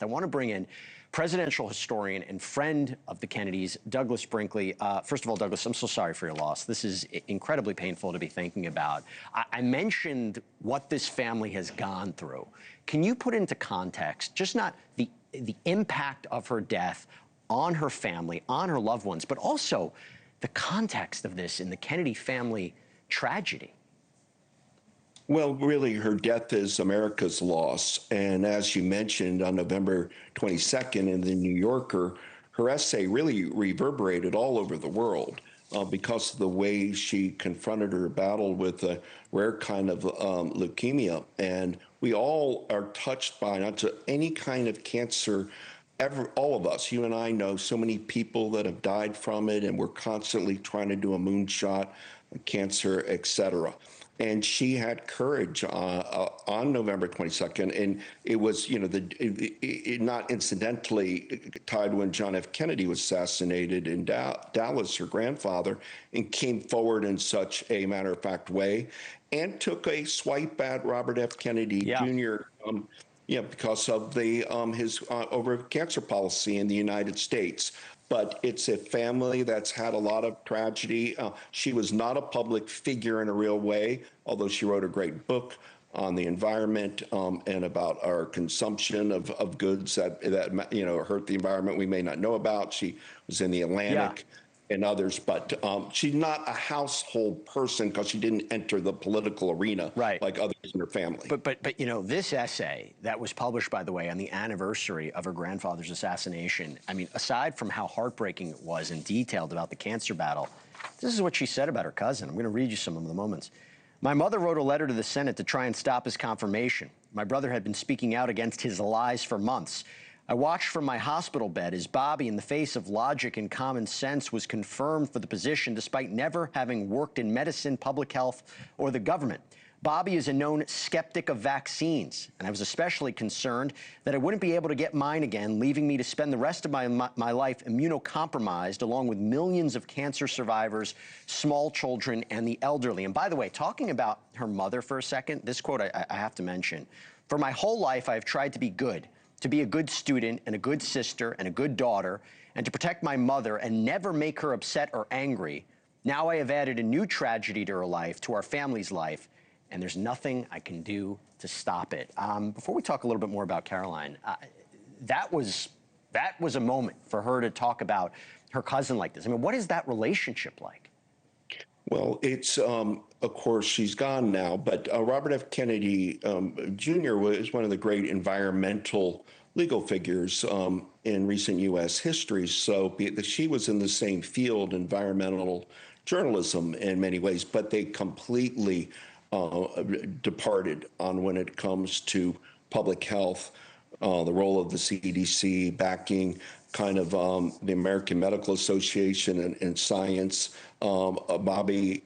I want to bring in presidential historian and friend of the Kennedys, Douglas Brinkley. First of all, Douglas, I'm so sorry for your loss. This is incredibly painful to be thinking about. I mentioned what this family has gone through. Can you put into context, just not the impact of her death on her family, on her loved ones, but also the context of this in the Kennedy family tragedy? Well, really, her death is America's loss. And as you mentioned, on November 22nd in the New Yorker, her essay really reverberated all over the world because of the way she confronted her battle with a rare kind of leukemia. And we all are touched by not just any kind of cancer. All of us, you and I, know so many people that have died from it, and we're constantly trying to do a moonshot, cancer, et cetera. And she had courage on November 22nd, and it was, not incidentally tied when John F. Kennedy was assassinated in Dallas, her grandfather, and came forward in such a matter-of-fact way, and took a swipe at Robert F. Kennedy Jr. Because of his over cancer policy in the United States. But it's a family that's had a lot of tragedy. She was not a public figure in a real way, although she wrote a great book on the environment and about our consumption of goods that hurt the environment we may not know about. She was in the Atlantic and others, but she's not a household person because she didn't enter the political arena like others in her family. But this essay that was published, by the way, on the anniversary of her grandfather's assassination, I mean, aside from how heartbreaking it was and detailed about the cancer battle, this is what she said about her cousin. I'm going to read you some of the moments. My mother wrote a letter to the Senate to try and stop his confirmation. My brother had been speaking out against his lies for months. I watched from my hospital bed as Bobby, in the face of logic and common sense, was confirmed for the position despite never having worked in medicine, public health, or the government. Bobby is a known skeptic of vaccines, and I was especially concerned that I wouldn't be able to get mine again, leaving me to spend the rest of my life immunocompromised, along with millions of cancer survivors, small children, and the elderly. And by the way, talking about her mother for a second, this quote I have to mention. For my whole life, I have tried to be good. To be a good student and a good sister and a good daughter, and to protect my mother and never make her upset or angry. Now I have added a new tragedy to her life, to our family's life, and there's nothing I can do to stop it. Before we talk a little bit more about Caroline, that was a moment for her to talk about her cousin like this. I mean, what is that relationship like? Well, it's, of course, she's gone now, but Robert F. Kennedy Jr. was one of the great environmental legal figures in recent U.S. history. So she was in the same field, environmental journalism in many ways, but they completely departed on when it comes to public health, the role of the CDC, backing kind of the American Medical Association and science. Bobby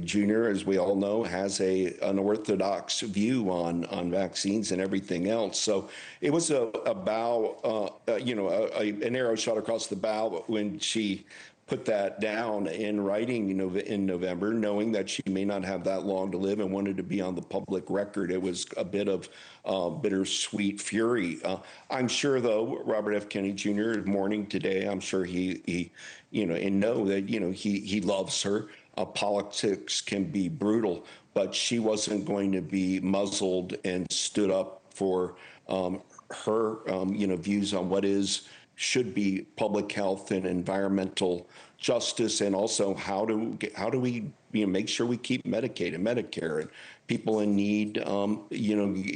Jr., as we all know, has an orthodox view on vaccines and everything else. So it was a bow, an arrow shot across the bow when she put that down in writing in November, knowing that she may not have that long to live and wanted to be on the public record. It was a bit of bittersweet fury. I'm sure, though, Robert F. Kennedy Jr. is mourning today. I'm sure he know that, he loves her. Politics can be brutal, but she wasn't going to be muzzled and stood up for her, views on what should be public health and environmental justice, and also how do we make sure we keep Medicaid and Medicare and people in need,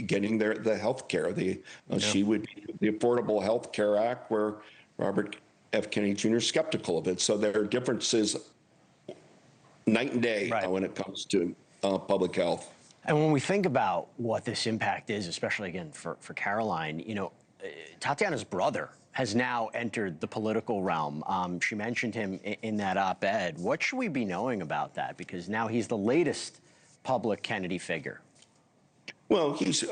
getting the health care. She would the Affordable Health Care Act, where Robert F. Kennedy Jr. is skeptical of it. So there are differences night and day when it comes to public health. And when we think about what this impact is, especially again for Caroline, Tatiana's brother has now entered the political realm. She mentioned him in that op-ed. What should we be knowing about that? Because now he's the latest public Kennedy figure. Well, he's,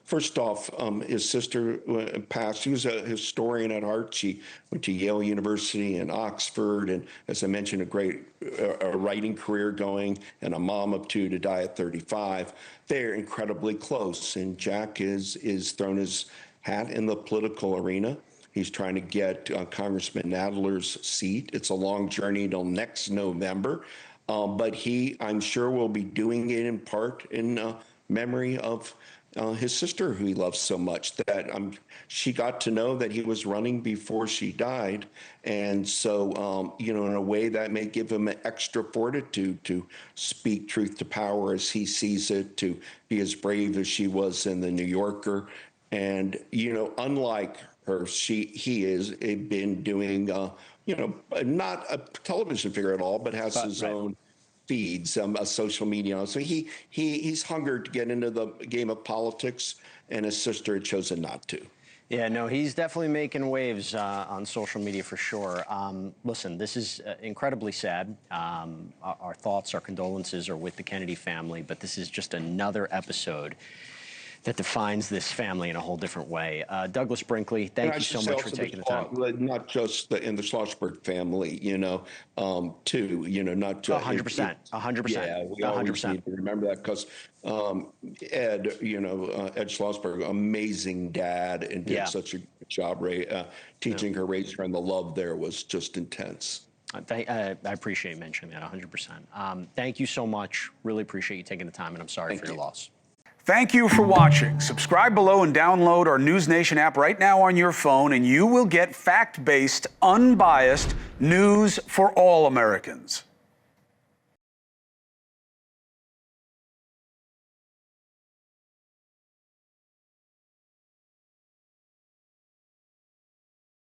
first off, his sister passed. She was a historian at heart. She went to Yale University and Oxford, and as I mentioned, a great writing career going, and a mom of two to die at 35. They're incredibly close, and Jack is thrown his hat in the political arena. He's trying to get Congressman Nadler's seat. It's a long journey till next November, but he, I'm sure, will be doing it in part in memory of his sister, who he loves so much. That she got to know that he was running before she died, and so in a way that may give him an extra fortitude to speak truth to power as he sees it, to be as brave as she was in the New Yorker, and unlike her, he has been doing not a television figure at all, but has his own feeds, social media. So he's hungered to get into the game of politics, and his sister had chosen not to. Yeah, no, he's definitely making waves on social media for sure. Listen, this is incredibly sad. Our thoughts, our condolences are with the Kennedy family, but this is just another episode that defines this family in a whole different way. Douglas Brinkley, thank you so much for taking the time. Not just in the Schlossberg family, too, not just 100%, 100%. Yeah, we always need to remember that, because Ed, Ed Schlossberg, amazing dad, and did such a good job teaching her, raising her, and the love there was just intense. I appreciate mentioning that 100%. Thank you so much. Really appreciate you taking the time, and I'm sorry for your loss. Thank you for watching. Subscribe below and download our NewsNation app right now on your phone, and you will get fact-based, unbiased news for all Americans.